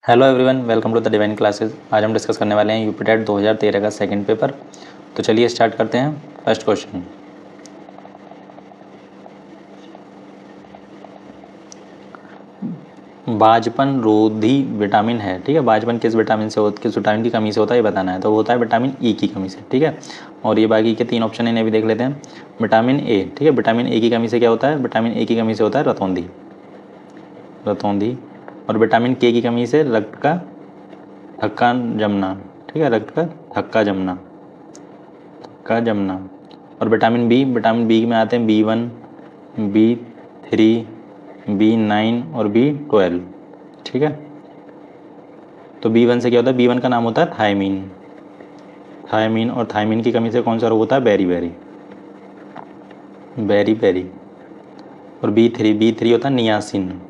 Hello everyone, welcome to the divine classes. आज हम discuss करने वाले हैं यूपी टेट 2013 का सेकंड पेपर। तो चलिए स्टार्ट करते हैं। फर्स्ट क्वेश्चन, बाजपन रोधी विटामिन है। ठीक है, बाजपन किस विटामिन से किस विटामिन की कमी से होता है ये बताना है। तो वो होता है विटामिन ई की कमी से। ठीक है, और ये बाकी के तीन ऑप्शन इन्हें भी देख लेते हैं। विटामिन ए, ठीक है, विटामिन ए की कमी से क्या होता है? विटामिन ए की कमी से होता है रतौंधी, रतौंधी। और विटामिन के की कमी से रक्त का थक्का जमना। ठीक है, रक्त का थक्का जमना, का जमना। और विटामिन बी में आते हैं B1, B3, B9 और B12। ठीक है, तो B1 से क्या होता है? B1 का नाम होता है थायमीन, थायमीन। और थायमीन की कमी से कौन सा रोग होता है? Berry berry, berry berry. और B3 होता है नियासिन,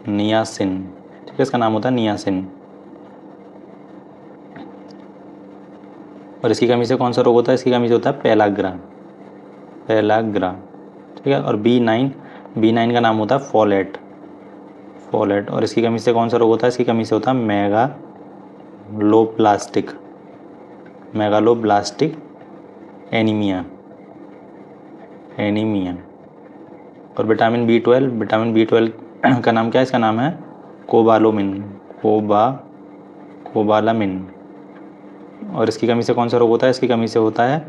नियासिन। ठीक है, इसका नाम होता है नियासिन। और इसकी कमी से कौन सा रोग होता है? इसकी कमी से होता है पेलाग्रा, पेलाग्रा। ठीक है, और B9 का नाम होता है फोलेट, फोलेट। और इसकी कमी से कौन सा रोग होता है? इसकी कमी से होता है मेगालोब्लास्टिक, मेगालोब्लास्टिक एनीमिया, एनीमिया। और विटामिन B12 का नाम क्या है? इसका नाम है कोबालोमिन, कोबालामिन। और इसकी कमी से कौन सा रोग होता है? इसकी कमी से होता है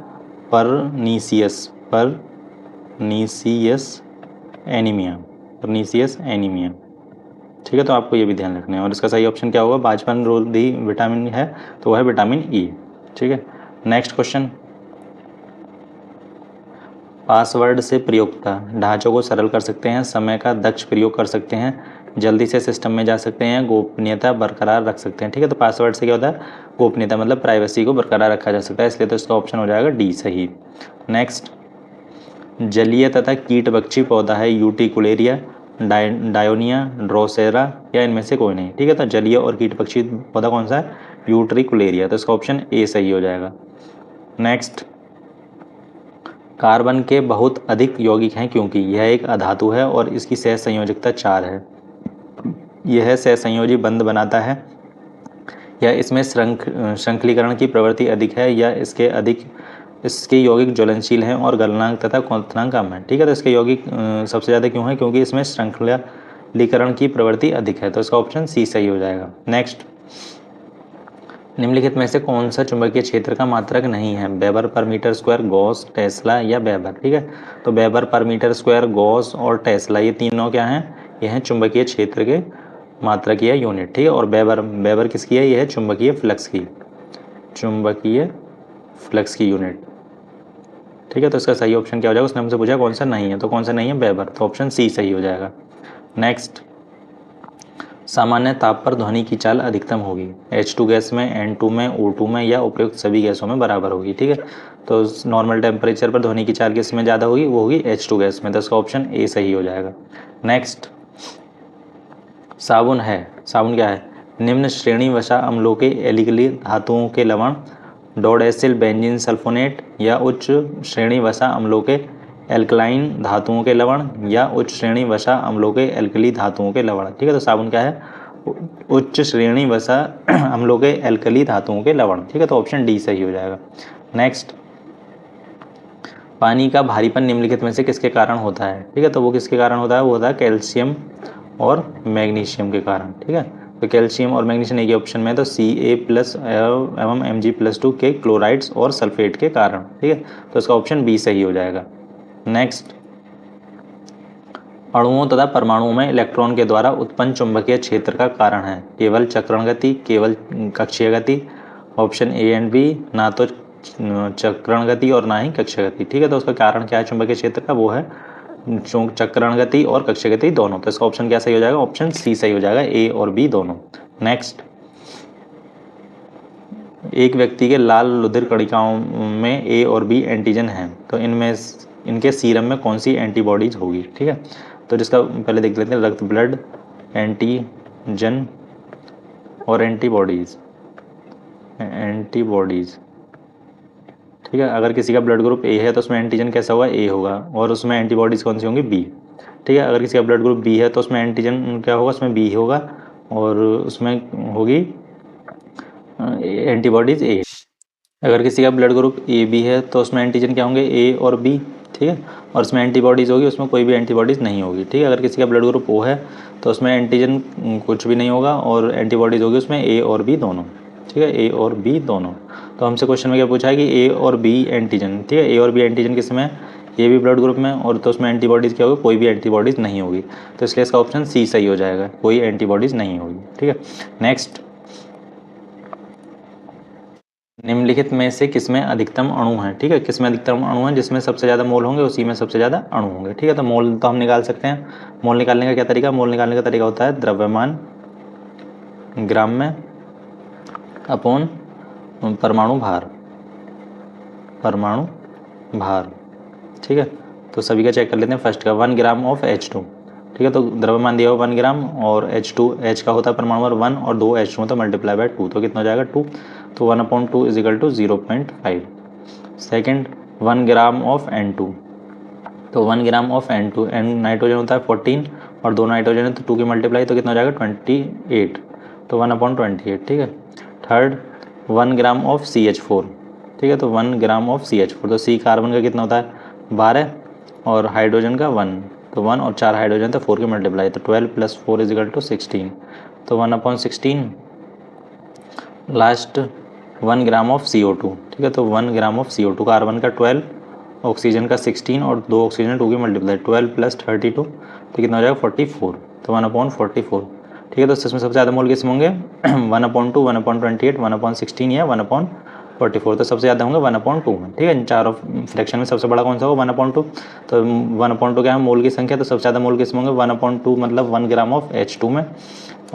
pernicious, pernicious anaemia, pernicious anaemia. ठीक है, तो आपको ये भी ध्यान रखना है। और इसका सही ऑप्शन क्या होगा? बाजपन रोधी विटामिन है तो वह है विटामिन ई। ठीक है, नेक्स्ट क्वेश्चन, पासवर्ड से प्रयोक्ता ढांचों को सरल कर सकते हैं, समय का दक्ष प्रयोग कर सकते हैं, जल्दी से सिस्टम में जा सकते हैं, गोपनीयता बरकरार रख सकते हैं। ठीक है, तो पासवर्ड से क्या होता है? गोपनीयता, मतलब प्राइवेसी को बरकरार रखा जा सकता है, इसलिए तो इसका ऑप्शन हो जाएगा डी सही। नेक्स्ट, जलीय तथा कीटभक्षी पौधा है यूटिकुलेरिया, डायोनिया, ड्रोसेरा या इनमें से कोई नहीं। ठीक है, तो जलीय और कीटपक्षी पौधा कौन सा है? यूट्रिकुलेरिया, तो इसका ऑप्शन ए सही हो जाएगा। नेक्स्ट, कार्बन के बहुत अधिक यौगिक हैं क्योंकि यह एक अधातु है और इसकी सहसंयोजकता 4 है। यह सहसंयोजी बंध बनाता है, या इसमें श्रृंखलीकरण की प्रवृत्ति अधिक है, या इसके यौगिक ज्वलनशील हैं और गलनांक तथा क्वथनांक कम है। ठीक है, तो इसके यौगिक सबसे ज़्यादा क्यों है? क्योंकि इसमें श्रृंखलीकरण की प्रवृत्ति अधिक है, तो इसका ऑप्शन सी सही हो जाएगा। नेक्स्ट, निम्नलिखित में से कौन सा चुंबकीय क्षेत्र का मात्रक नहीं है? Weber per metre square, gauss, tesla या वेबर। ठीक है, तो weber per metre square, gauss और टेस्ला ये तीनों क्या हैं? ये हैं चुंबकीय क्षेत्र के मात्रक या यूनिट। ठीक है, और वेबर किसकी है? ये है चुंबकीय फ्लक्स की, चुंबकीय फ्लक्स की यूनिट। ठीक है, तो इसका सही ऑप्शन क्या हो जाएगा? उसने हमसे पूछा कौन सा नहीं है, तो कौन सा नहीं है? वेबर, तो ऑप्शन सी सही हो जाएगा। नेक्स्ट, सामान्य ताप पर ध्वनि की चाल अधिकतम होगी, H2 गैस में, N2 में, O2 में या उपयुक्त सभी गैसों में बराबर होगी। ठीक है, तो नॉर्मल टेम्परेचर पर ध्वनि की चाल किस में ज़्यादा होगी? वो होगी H2 गैस में, तो इसका ऑप्शन ए सही हो जाएगा। नेक्स्ट, साबुन है, साबुन क्या है? निम्न श्रेणी वसा अम्लों के एल्कली धातुओं के लवण, डोडेसिल बेंजीन सल्फोनेट, या उच्च श्रेणी वसा अम्लों के एल्कलाइन धातुओं के लवण, या उच्च श्रेणी वसा अम्लों के एल्कली धातुओं के लवण। ठीक है, तो साबुन क्या है? उच्च श्रेणी वसा अम्लों के एल्कली धातुओं के लवण। ठीक है, तो ऑप्शन डी सही हो जाएगा। नेक्स्ट, पानी का भारीपन निम्नलिखित में से किसके कारण होता है? ठीक है, तो वो किसके कारण होता है? वो होता है कैल्शियम और मैग्नीशियम के कारण। ठीक है, तो कैल्शियम और मैग्नीशियम एक ऑप्शन में है, तो Ca+ एवं Mg+2 के क्लोराइड्स और सल्फेट के कारण। ठीक है, तो इसका ऑप्शन बी सही हो जाएगा। नेक्स्ट, अणुओं तथा परमाणुओं में इलेक्ट्रॉन के द्वारा उत्पन्न चुंबकीय क्षेत्र का कारण है केवल चक्रण गति, केवल कक्षीय गति। ऑप्शन ए एंड बी, ना तो चक्रण गति और ना ही कक्षीय गति। ठीक है, तो उसका कारण क्या है चुंबकीय क्षेत्र का? वो है चक्रण गति और कक्षीय गति दोनों। तो इसका ऑप्शन क्या सही हो जाएगा? ऑप्शन सी सही हो जाएगा, ए और बी दोनों। नेक्स्ट, एक व्यक्ति के लाल रुधिर कणिकाओं में ए और बी एंटीजन हैं, तो इनके सीरम में कौन सी एंटीबॉडीज होगी? ठीक है, तो जिसका पहले देख लेते हैं, रक्त, ब्लड, एंटीजन और एंटीबॉडीज, एंटीबॉडीज। ठीक है, अगर किसी का ब्लड ग्रुप ए है तो उसमें एंटीजन कैसा होगा? ए होगा, और उसमें एंटीबॉडीज कौन सी होंगी? बी। ठीक है, अगर किसी का ब्लड ग्रुप बी है तो उसमें एंटीजन क्या होगा? उसमें बी होगा, और उसमें होगी एंटीबॉडीज़ ए। अगर किसी का ब्लड ग्रुप ए बी है तो उसमें एंटीजन क्या होंगे, ए और बी, ठीक है, और उसमें एंटीबॉडीज़ होगी, उसमें कोई भी एंटीबॉडीज़ नहीं होगी, ठीक है। अगर किसी का ब्लड ग्रुप ओ है तो उसमें एंटीजन कुछ भी नहीं होगा और एंटीबॉडीज़ होगी उसमें ए और बी दोनों, ठीक है, ए और बी दोनों। तो हमसे क्वेश्चन में क्या पूछा है कि ए और बी एंटीजन, ठीक है, ए और बी एंटीजन किस में, ए भी ब्लड ग्रुप में, और तो उसमें एंटीबॉडीज़ क्या होगी, कोई भी एंटीबॉडीज़ नहीं होगी, तो इसलिए इसका ऑप्शन सी सही हो जाएगा, कोई एंटीबॉडीज़ नहीं होगी, ठीक है। नेक्स्ट, निम्नलिखित में से किसमें अधिकतम अणु हैं, ठीक है, किसमें अधिकतम अणु हैं, जिसमें सबसे ज़्यादा मोल होंगे उसी में सबसे ज़्यादा अणु होंगे, ठीक है। तो मोल तो हम निकाल सकते हैं। मोल निकालने का क्या तरीका, मोल निकालने का तरीका होता है द्रव्यमान ग्राम में अपॉन परमाणु भार, परमाणु भार, ठीक है। तो सभी का चेक कर लेते हैं। फर्स्ट का 1 ग्राम ऑफ H2, ठीक है, तो द्रव्यमान दिया हुआ 1 ग्राम और H2, H का होता है परमाणु भार 1 और 2 H2 तो मल्टीप्लाई बाय 2, तो कितना हो जाएगा 2, तो 1/2 is equal to 0.5। Second 1 gram of N2, तो 1 gram of N2, N nitrogen होता है 14 और 2 नाइट्रोजन है तो 2 की मल्टीप्लाई तो कितना हो जाएगा 28, तो 1/28, ठीक है। थर्ड 1 ग्राम ऑफ CH4, ठीक है, तो 1 ग्राम ऑफ CH4, तो C कार्बन का कितना होता है 12 और हाइड्रोजन का 1, तो 1 और 4 हाइड्रोजन तो 4 की मल्टीप्लाई, तो 12 + 4 इज इक्वल टू 16, तो 1/16। लास्ट 1 ग्राम ऑफ CO2, ठीक है, तो 1 ग्राम ऑफ CO2, कार्बन का 12, ऑक्सीजन का 16 और 2 ऑक्सीजन 2 की मल्टीप्लाई, 12 + 32 तो कितना हो जाएगा 44, तो 1/44, ठीक है। तो इसमें सबसे ज़्यादा मोल किसमें होंगे 1/2, 1/28, 1/16 या 1/44, तो सबसे ज़्यादा होंगे 1/2 में, ठीक है। इन चारों फ्रैक्शन में सबसे बड़ा कौन सा होगा 1/2, तो 1/2 क्या है मोल की संख्या, तो सबसे ज़्यादा मोल किसमें होंगे 1/2, मतलब 1 ग्राम ऑफ H2 में,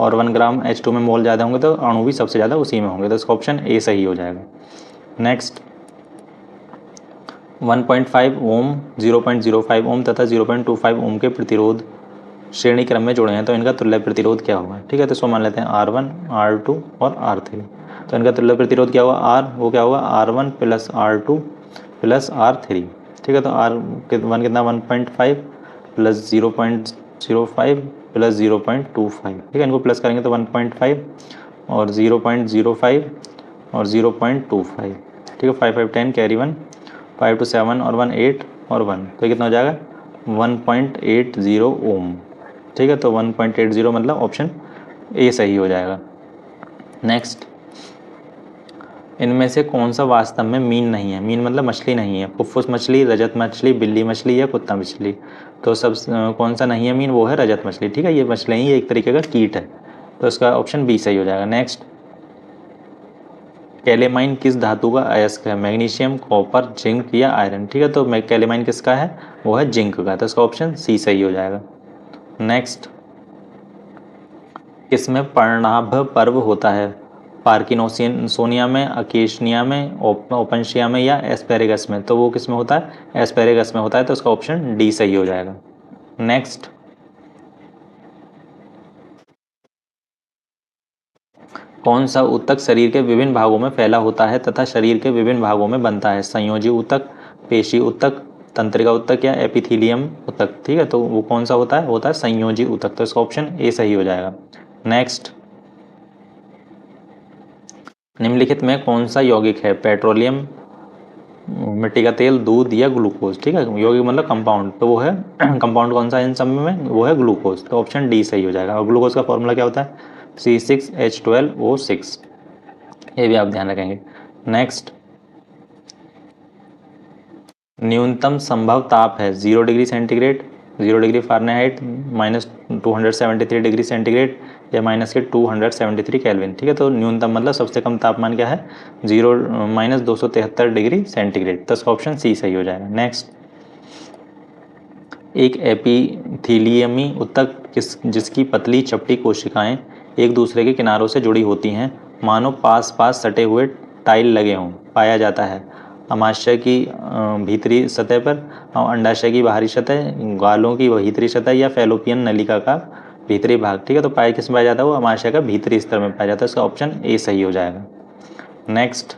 और 1 ग्राम H2 में मोल ज़्यादा होंगे तो अणु भी सबसे ज़्यादा उसी में होंगे, तो इसका ऑप्शन ए सही हो जाएगा। नेक्स्ट 1.5 ओम, 0.05 ओम तथा 0.25 ओम के प्रतिरोध श्रेणी क्रम में जुड़े हैं, तो इनका तुल्य प्रतिरोध क्या होगा, ठीक है। तो इसको मान लेते हैं R1, R2 और R3, तो इनका तुल्य प्रतिरोध क्या होगा R, वो क्या होगा R1 + R2 + R3, ठीक है। तो R1 कितना 1.5 + 0.05 + 0.25, ठीक है, इनको प्लस करेंगे तो 1.5 और 0.05 और 0.25, ठीक है, 5 5 10 कैरी 1, 5 2 7 और 1 8 और 1, तो कितना हो जाएगा 1.80 ओम, ठीक है। तो 1.80 मतलब ऑप्शन ए सही हो जाएगा। नेक्स्ट, इनमें से कौन सा वास्तव में मीन नहीं है, मीन मतलब मछली नहीं है, फुफ्फुस मछली, रजत मछली, बिल्ली मछली या कुत्ता मछली, तो सब कौन सा नहीं है मीन, वो है रजत मछली, ठीक है। ये मछली ही एक तरीके का कीट है, तो इसका ऑप्शन बी सही हो जाएगा। नेक्स्ट, कैलेमाइन किस धातु का अयस्क है, मैग्नीशियम, कॉपर, जिंक या आयरन, ठीक है। तो कैलेमाइन किसका है, वो है जिंक का, तो इसका ऑप्शन सी सही हो जाएगा। नेक्स्ट, किसमें पर्णाभ पर्व होता है, पार्किनोसोनिया में, अकेशनिया में, ओपनशिया में या एस्पेरेगस में, तो वो किस में होता है एस्पेरेगस में होता है, तो इसका ऑप्शन डी सही हो जाएगा। नेक्स्ट, कौन सा ऊतक शरीर के विभिन्न भागों में फैला होता है तथा शरीर के विभिन्न भागों में बनता है, संयोजी ऊतक, पेशी ऊतक, तंत्रिका ऊतक या एपिथीलियम ऊतक, ठीक है। तो वो कौन सा होता है, होता है संयोजी ऊतक, तो इसका ऑप्शन ए सही हो जाएगा। नेक्स्ट, निम्नलिखित में कौन सा यौगिक है, पेट्रोलियम, मिट्टी का तेल, दूध या ग्लूकोज, ठीक है। यौगिक मतलब कंपाउंड, तो वो है कंपाउंड कौन सा है इन सब में, वो है ग्लूकोज, तो ऑप्शन डी सही हो जाएगा। और ग्लूकोज का फॉर्मूला क्या होता है C6H12O6, ये भी आप ध्यान रखेंगे। नेक्स्ट, न्यूनतम संभव ताप है 0 degree centigrade, 0 degree Fahrenheit, -273 degree centigrade या -273 केल्विन, ठीक है। तो न्यूनतम मतलब सबसे कम तापमान क्या है 273 डिग्री सेंटीग्रेड, तो इसका ऑप्शन सी सही हो जाएगा। नेक्स्ट, एक एपिथीलियमी ऊतक जिसकी पतली चपटी कोशिकाएं एक दूसरे के किनारों से जुड़ी होती हैं, मानो पास पास सटे हुए टाइल लगे हों, पाया जाता है अमाशय की भीतरी सतह पर और अंडाशय की बाहरी सतह, गालों की भीतरी सतह या फैलोपियन नलिका का भीतरी भाग, ठीक है। तो पाया किस में पाया जाता है, वो अमाशय का भीतरी स्तर में पाया जाता है, इसका ऑप्शन ए सही हो जाएगा। नेक्स्ट,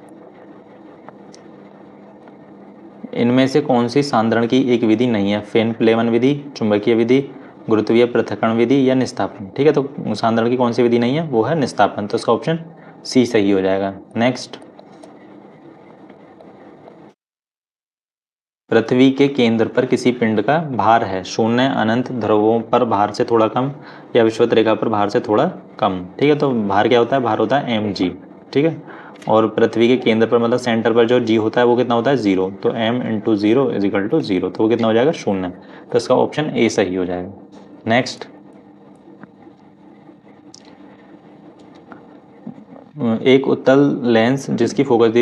इनमें से कौन सी सांद्रण की एक विधि नहीं है, फेन प्लेवन विधि, चुंबकीय विधि, गुरुत्वीय पृथक्करण विधि या निस्तापन। ठीक है, तो सांद्रण की कौन सी विधि नहीं है, वो है निस्तापन। तो इसका ऑप्शन सी सही हो जाएगा। नेक्स्ट, पृथ्वी के केंद्र पर किसी पिंड का भार है शून्य, अनंत, ध्रुवों पर भार से थोड़ा कम या विषुवत रेखा पर भार से थोड़ा कम। ठीक है, तो भार क्या होता है, भार होता है mg। ठीक है, और पृथ्वी के केंद्र पर मतलब सेंटर पर जो g होता है वो कितना होता है 0, तो m into zero is equal to 0, तो वो कितना हो जाएगा, शून्य। तो इसका ऑप्शन ए सही हो जाएगा। नेक्स्ट, एक उत्तल लेंस जिसकी फोकस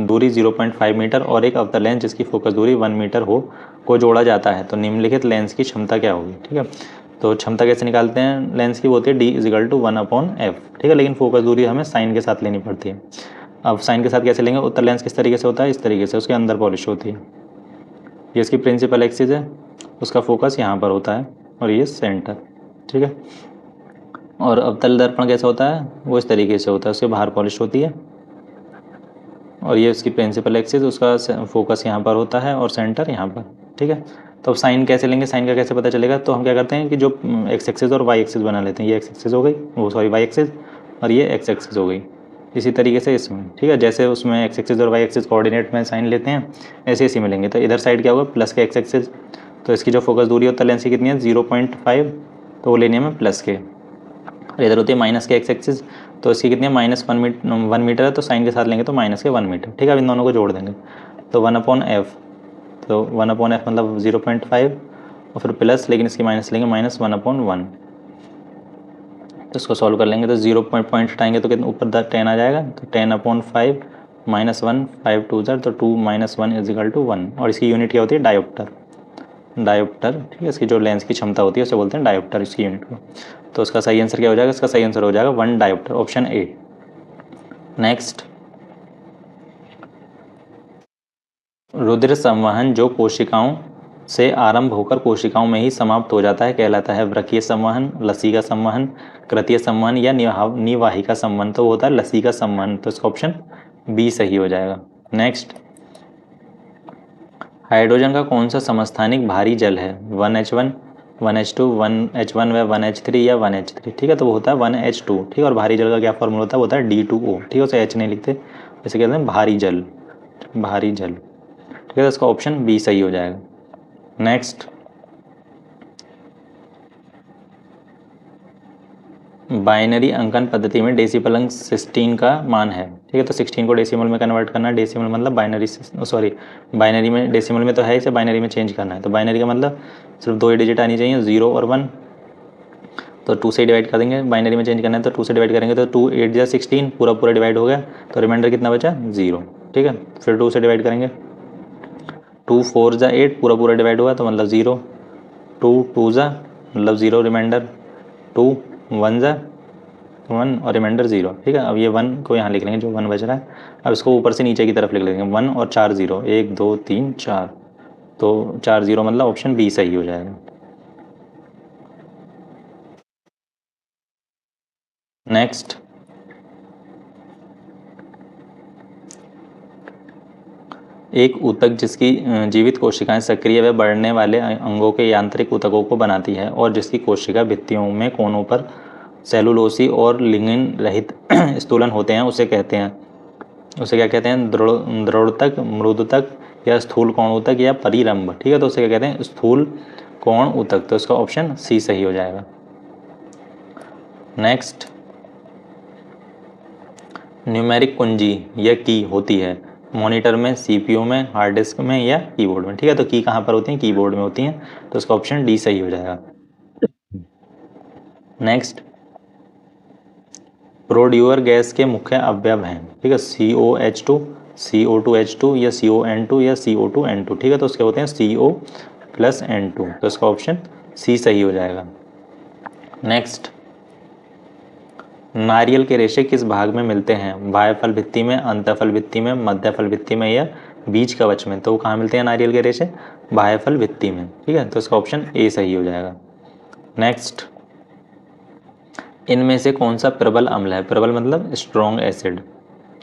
दूरी 0.5 मीटर और एक अवतल लेंस जिसकी फोकस दूरी 1 मीटर हो को जोड़ा जाता है तो निम्नलिखित लेंस की क्षमता क्या होगी। ठीक है, तो क्षमता कैसे निकालते हैं लेंस की, वो होती है D is equal to 1/f। ठीक है, लेकिन फोकस दूरी हमें साइन के साथ लेनी पड़ती है। अब साइन के साथ कैसे लेंगे, उत्तल लेंस किस तरीके से होता है, इस तरीके से, उसके अंदर पॉलिश होती है, ये इसकी प्रिंसिपल एक्सिस है, उसका फोकस यहाँ पर होता है और ये सेंटर। ठीक है, और अवतल दर्पण कैसा होता है, वो इस तरीके से होता है, उसके बाहर पॉलिश होती है और ये उसकी प्रिंसिपल एक्सिस, उसका फोकस यहाँ पर होता है और सेंटर यहाँ पर। ठीक है, तो अब साइन कैसे लेंगे, साइन का कैसे पता चलेगा, तो हम क्या करते हैं कि जो एक्स एक्सिस और वाई एक्सिस बना लेते हैं, ये एक्स एक्सिस हो गई, वो सॉरी वाई एक्सिस, और ये एक्स एक्सिस हो गई। इसी तरीके से इसमें, ठीक है, जैसे उसमें एक्स एक्सिस और वाई एक्सिस कोऑर्डिनेट में साइन लेते हैं, ऐसे इसी में लेंगे। तो इधर साइड क्या होगा, प्लस के एक्स एक्सिस, तो इसकी जो फोकस दूरी होता है लेंस की कितनी है 0.5, तो वो लेनी है हमें प्लस के। और इधर होती है माइनस के एक्स एक्सिस, तो इसकी कितनी है -1 मीटर है, तो साइन के साथ लेंगे तो माइनस के 1 मीटर। ठीक है, अब इन दोनों को जोड़ देंगे तो 1/f, तो 1/f मतलब 0.5 और फिर प्लस, लेकिन इसकी माइनस लेंगे -1/1, तो इसको सॉल्व कर लेंगे तो 0 पॉइंट हटाएंगे तो कितना ऊपर 10 आ जाएगा, तो 10/5 -1, 5 2 ज़र, तो 2 - 1 इज इक्वल टू 1। और इसकी यूनिट क्या होती है, डायोप्टर, डायोप्टर। ठीक है, इसकी जो लेंस की क्षमता होती है उसे बोलते हैं डायोप्टर, इसकी यूनिट को। तो इसका सही आंसर क्या हो जाएगा, इसका सही आंसर हो जाएगा 1 डायोप्टर, ऑप्शन ए। नेक्स्ट, रुधिर संवहन जो कोशिकाओं से आरंभ होकर कोशिकाओं में ही समाप्त हो जाता है कहलाता है वृक्कीय संवहन, लसीका संवहन, कृतीय संवहन या निवाहिका संवहन। तो वो होता है लसीका संवहन, तो इसका ऑप्शन बी सही हो जाएगा। नेक्स्ट, हाइड्रोजन का कौन सा समस्थानिक भारी जल है, 1H1, 1H2, 1H1 व 1H3 या 1H3। ठीक है, तो वो होता है 1H2। ठीक है, और भारी जल का क्या फॉर्मूला होता है, वो होता है D2O। ठीक है, उसे H नहीं लिखते, इसे कहते हैं भारी जल, भारी जल। ठीक है, तो इसका ऑप्शन बी सही हो जाएगा। नेक्स्ट, बाइनरी अंकन पद्धति में डेसिमल अंक 16 का मान है। ठीक है, तो 16 को डेसिमल में कन्वर्ट करना है, डेसिमल मतलब बाइनरी, सॉरी बाइनरी में, डेसिमल में तो है, इसे बाइनरी में चेंज करना है। तो बाइनरी का मतलब सिर्फ 2 ही डिजिट आनी चाहिए, 0 और 1, तो 2 से डिवाइड कर देंगे, बाइनरी में चेंज करना है तो 2 से डिवाइड करेंगे तो 2 8 जा 16, पूरा पूरा डिवाइड हो गया, तो रिमाइंडर कितना बचा, 0। ठीक है, फिर 2 से डिवाइड करेंगे, 2 4 जा 8, पूरा पूरा डिवाइड हुआ तो मतलब 0, 2 2 जा मतलब 0 रिमाइंडर, 2 1 जा 1 और रिमाइंडर 0। ठीक है, अब ये 1 को यहाँ लिख लेंगे जो 1 बच रहा है, अब इसको ऊपर से नीचे की तरफ लिख लेंगे, 1 और 4 0, 1 2 3 4, तो 4 0 मतलब ऑप्शन बी सही हो जाएगा। नेक्स्ट, एक ऊतक जिसकी जीवित कोशिकाएं सक्रिय व बढ़ने वाले अंगों के यांत्रिक ऊतकों को बनाती है और जिसकी कोशिका भित्तियों में कोनों पर सेलुलोसी और लिग्निन रहित स्थूलन होते हैं, उसे कहते हैं, उसे क्या कहते हैं, दृढ़तक, मृदुतक या स्थूल कोण ऊतक या परिरंभ। ठीक है, तो उसे क्या कहते हैं, स्थूल कोण ऊतक, तो इसका ऑप्शन सी सही हो जाएगा। नेक्स्ट, न्यूमेरिक कुंजी या की होती है मॉनिटर में, सीपीयू में, हार्ड डिस्क में या कीबोर्ड में। ठीक है, तो की कहाँ पर होती है, कीबोर्ड में होती हैं, तो इसका ऑप्शन डी सही हो जाएगा। नेक्स्ट, प्रोड्यूअर गैस के मुख्य अवयव हैं। ठीक है, COH2, CO2H2 या CON2 या CO2N2। ठीक है, तो उसके होते हैं CO प्लस N2, तो इसका ऑप्शन सी सही हो जाएगा। नेक्स्ट, नारियल के रेशे किस भाग में मिलते हैं, बाह्य फल भित्ति में, अंतःफल भित्ति में, मध्य फल भित्ति में या बीज कवच में। तो कहाँ मिलते हैं नारियल के रेशे, बाह्य फल भित्ति में। ठीक है, तो इसका ऑप्शन ए सही हो जाएगा। नेक्स्ट, इनमें से कौन सा प्रबल अम्ल है, प्रबल मतलब स्ट्रॉन्ग एसिड,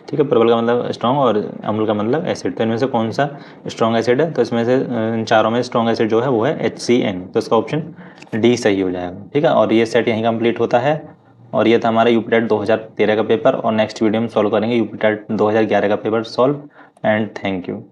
ठीक है। प्रबल का मतलब स्ट्रॉन्ग और अम्ल का मतलब एसिड। तो इनमें से कौन सा स्ट्रॉन्ग एसिड है? तो इसमें से इन चारों में स्ट्रॉन्ग एसिड जो है वो है HCN। तो इसका ऑप्शन डी सही हो जाएगा। ठीक है, और ये सेट यहीं कंप्लीट होता है। और ये था हमारा यूपीटेट 2013 का पेपर, और नेक्स्ट वीडियो में सॉल्व करेंगे यूपीटेट 2011 का paper solve. And thank you.